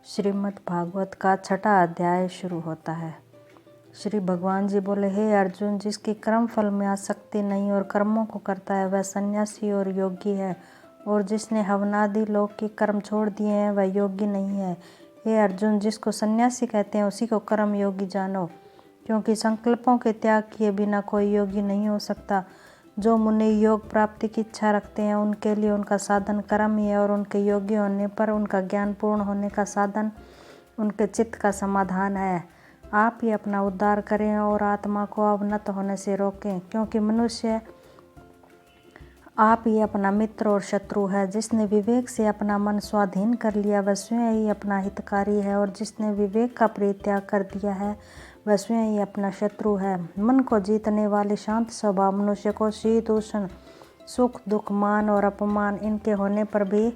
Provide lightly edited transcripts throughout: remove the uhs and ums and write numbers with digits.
श्रीमद् भागवत का छठा अध्याय शुरू होता है। श्री भगवान जी बोले, हे अर्जुन, जिसकी कर्म फल में आसक्ति नहीं और कर्मों को करता है वह सन्यासी और योगी है, और जिसने हवनादि लोक के कर्म छोड़ दिए हैं वह योगी नहीं है। हे अर्जुन, जिसको सन्यासी कहते हैं उसी को कर्म योगी जानो, क्योंकि संकल्पों के त्याग किए बिना कोई योगी नहीं हो सकता। जो मुनि योग प्राप्ति की इच्छा रखते हैं उनके लिए उनका साधन कर्म ही है, और उनके योगी होने पर उनका ज्ञान पूर्ण होने का साधन उनके चित्त का समाधान है। आप ही अपना उद्धार करें और आत्मा को अवनत होने से रोकें, क्योंकि मनुष्य आप ही अपना मित्र और शत्रु है। जिसने विवेक से अपना मन स्वाधीन कर लिया वह स्वयं ही अपना हितकारी है, और जिसने विवेक का परित्याग कर दिया है वह स्वयं ही अपना शत्रु है। मन को जीतने वाले शांत स्वभाव मनुष्य को शीतोष्ण, सुख दुख, मान और अपमान इनके होने पर भी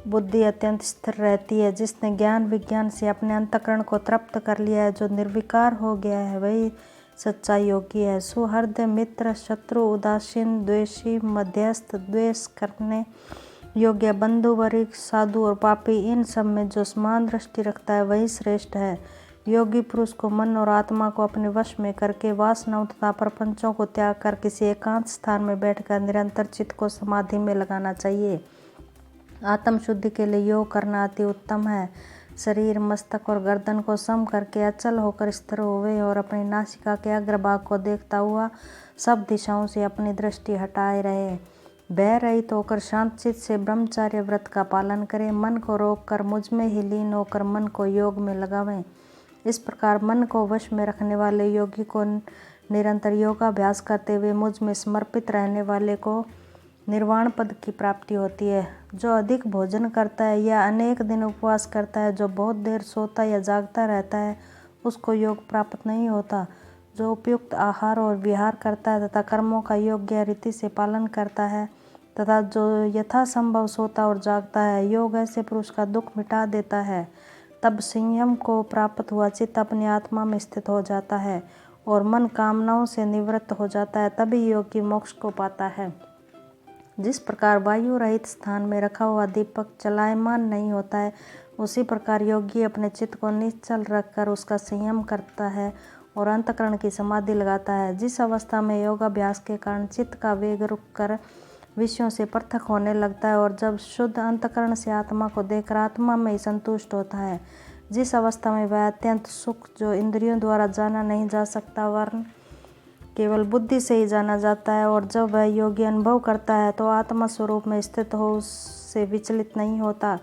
बुद्धि अत्यंत स्थिर रहती है। जिसने ज्ञान विज्ञान से अपने अंतःकरण को तृप्त कर लिया है, जो निर्विकार हो गया है, वही सच्चा योगी है। सुहृद, मित्र, शत्रु, उदासीन, द्वेषी, मध्यस्थ, द्वेष करने योग्य, बंधु, वरिष्ठ, साधु और पापी, इन सब में जो समान दृष्टि रखता है वही श्रेष्ठ है। योगी पुरुष को मन और आत्मा को अपने वश में करके वासनाओं तथा प्रपंचों को त्याग कर किसी एकांत स्थान में बैठकर निरंतर चित्त को समाधि में लगाना चाहिए। आत्म शुद्धि के लिए योग करना अति उत्तम है। शरीर, मस्तक और गर्दन को सम करके अचल होकर स्थिर होवे और अपनी नासिका के अग्रभाग को देखता हुआ सब दिशाओं से अपनी दृष्टि हटाए रहे। भय रहित होकर शांत चित्त से ब्रह्मचर्य व्रत का पालन करें। मन को रोककर मुझ में ही लीन होकर मन को योग में लगावें। इस प्रकार मन को वश में रखने वाले योगी को निरंतर योगाभ्यास करते हुए मुझ में समर्पित रहने वाले को निर्वाण पद की प्राप्ति होती है। जो अधिक भोजन करता है या अनेक दिन उपवास करता है, जो बहुत देर सोता या जागता रहता है, उसको योग प्राप्त नहीं होता। जो उपयुक्त आहार और विहार करता है तथा कर्मों का योग्य रीति से पालन करता है तथा जो यथासंभव सोता और जागता है, योग ऐसे पुरुष का दुख मिटा देता है। तब संयम को प्राप्त हुआ चित्त अपनी आत्मा में स्थित हो जाता है और मन कामनाओं से निवृत्त हो जाता है। तभी योगी मोक्ष को पाता है। जिस प्रकार वायु रहित स्थान में रखा हुआ दीपक चलायमान नहीं होता है, उसी प्रकार योगी अपने चित्त को निश्चल रखकर उसका संयम करता है और अंतःकरण की समाधि लगाता है। जिस अवस्था में योगाभ्यास के कारण चित्त का वेग रुककर विषयों से पृथक होने लगता है और जब शुद्ध अंतःकरण से आत्मा को देखकर आत्मा में ही संतुष्ट होता है, जिस अवस्था में वह अत्यंत सुख जो इंद्रियों द्वारा जाना नहीं जा सकता वरन केवल बुद्धि से ही जाना जाता है, और जब वह योगी अनुभव करता है तो आत्मा स्वरूप में स्थित हो उससे विचलित नहीं होता।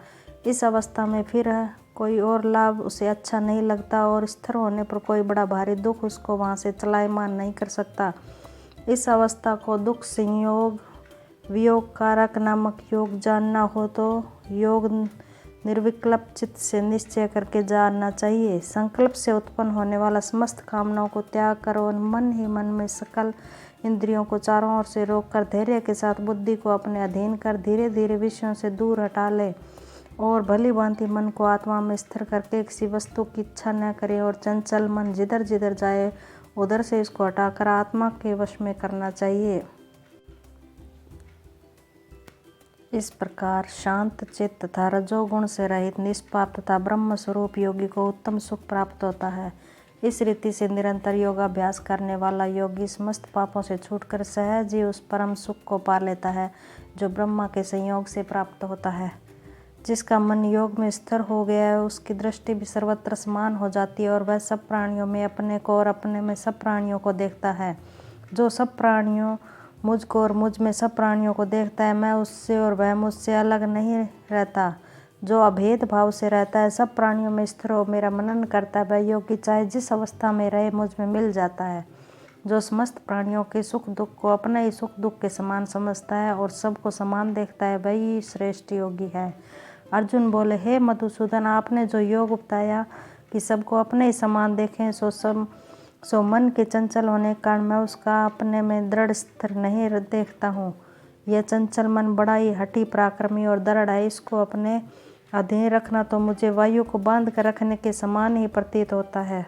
इस अवस्था में फिर कोई और लाभ उसे अच्छा नहीं लगता और स्थिर होने पर कोई बड़ा भारी दुख उसको वहाँ से चलायमान नहीं कर सकता। इस अवस्था को दुख संयोग वियोग कारक नामक योग जानना हो तो योग निर्विकल्प चित्त से निश्चय करके जानना चाहिए। संकल्प से उत्पन्न होने वाला समस्त कामनाओं को त्याग कर और मन ही मन में सकल इंद्रियों को चारों ओर से रोककर धैर्य के साथ बुद्धि को अपने अधीन कर धीरे धीरे विषयों से दूर हटा ले और भली भांति मन को आत्मा में स्थिर करके किसी वस्तु की इच्छा न करे और चंचल मन जिधर जिधर जाए उधर से इसको हटाकर आत्मा के वश में करना चाहिए। इस प्रकार शांत चित्त तथा रजोगुण से रहित निष्पाप तथा ब्रह्म स्वरूप योगी को उत्तम सुख प्राप्त होता है। इस रीति से निरंतर योगाभ्यास करने वाला योगी समस्त पापों से छूटकर सहज ही उस परम सुख को पा लेता है जो ब्रह्मा के संयोग से प्राप्त होता है। जिसका मन योग में स्थिर हो गया है उसकी दृष्टि भी सर्वत्र समान हो जाती है और वह सब प्राणियों में अपने को और अपने में सब प्राणियों को देखता है। जो सब प्राणियों मुझको और मुझ में सब प्राणियों को देखता है, मैं उससे और वह मुझसे अलग नहीं रहता। जो अभेद भाव से रहता है, सब प्राणियों में स्थिर हो मेरा मनन करता है, वह योगी चाहे जिस अवस्था में रहे मुझ में मिल जाता है। जो समस्त प्राणियों के सुख दुख को अपना ही सुख दुख के समान समझता है और सबको समान देखता है, वही श्रेष्ठ योगी है। अर्जुन बोले, हे मधुसूदन, आपने जो योग बताया कि सबको अपने ही समान देखें, सो मन के चंचल होने के कारण मैं उसका अपने में दृढ़ स्थिर नहीं देखता हूँ। यह चंचल मन बड़ा ही हठी पराक्रमी और दृढ़ है। इसको अपने अधीन रखना तो मुझे वायु को बांध कर रखने के समान ही प्रतीत होता है।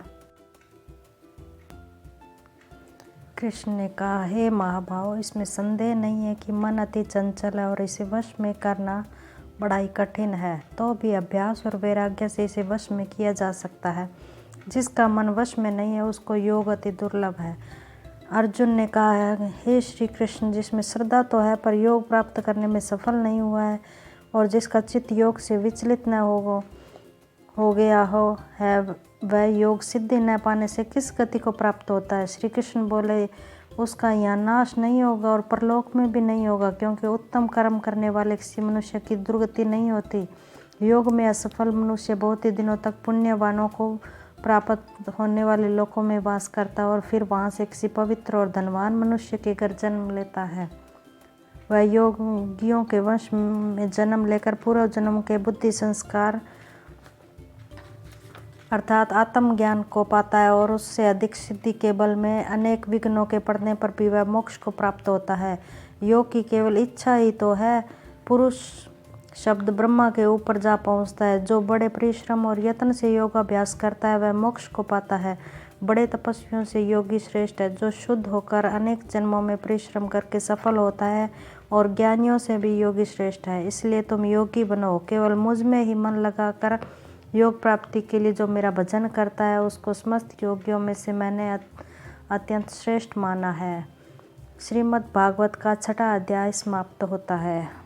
कृष्ण ने कहा, हे महाभाव, इसमें संदेह नहीं है कि मन अति चंचल है और इसे वश में करना बड़ा ही कठिन है, तो भी अभ्यास और वैराग्य से इसे वश में किया जा सकता है। जिसका मन वश में नहीं है उसको योग अति दुर्लभ है। अर्जुन ने कहा है, हे श्री कृष्ण, जिसमें श्रद्धा तो है पर योग प्राप्त करने में सफल नहीं हुआ है, और जिसका चित्त योग से विचलित न हो गया है, वह योग सिद्धि न पाने से किस गति को प्राप्त होता है। श्री कृष्ण बोले, उसका यहाँ नाश नहीं होगा और परलोक में भी नहीं होगा, क्योंकि उत्तम कर्म करने वाले किसी मनुष्य की दुर्गति नहीं होती। योग में असफल मनुष्य बहुत ही दिनों तक पुण्यवानों को प्राप्त होने वाले लोकों में वास करता है और फिर वहाँ से किसी पवित्र और धनवान मनुष्य के घर जन्म लेता है। वह योगियों के वंश में जन्म लेकर पूर्व जन्म के बुद्धि संस्कार अर्थात आत्मज्ञान को पाता है, और उससे अधिक सिद्धि के बल में अनेक विघ्नों के पड़ने पर भी वह मोक्ष को प्राप्त होता है। योग की केवल इच्छा ही तो है। पुरुष शब्द ब्रह्मा के ऊपर जा पहुंचता है। जो बड़े परिश्रम और यत्न से योगाभ्यास करता है वह मोक्ष को पाता है। बड़े तपस्वियों से योगी श्रेष्ठ है। जो शुद्ध होकर अनेक जन्मों में परिश्रम करके सफल होता है, और ज्ञानियों से भी योगी श्रेष्ठ है। इसलिए तुम योगी बनो। केवल मुझ में ही मन लगाकर योग प्राप्ति के लिए जो मेरा भजन करता है उसको समस्त योगियों में से मैंने अत्यंत श्रेष्ठ माना है। श्रीमद् भागवत का 6वां अध्याय समाप्त होता है।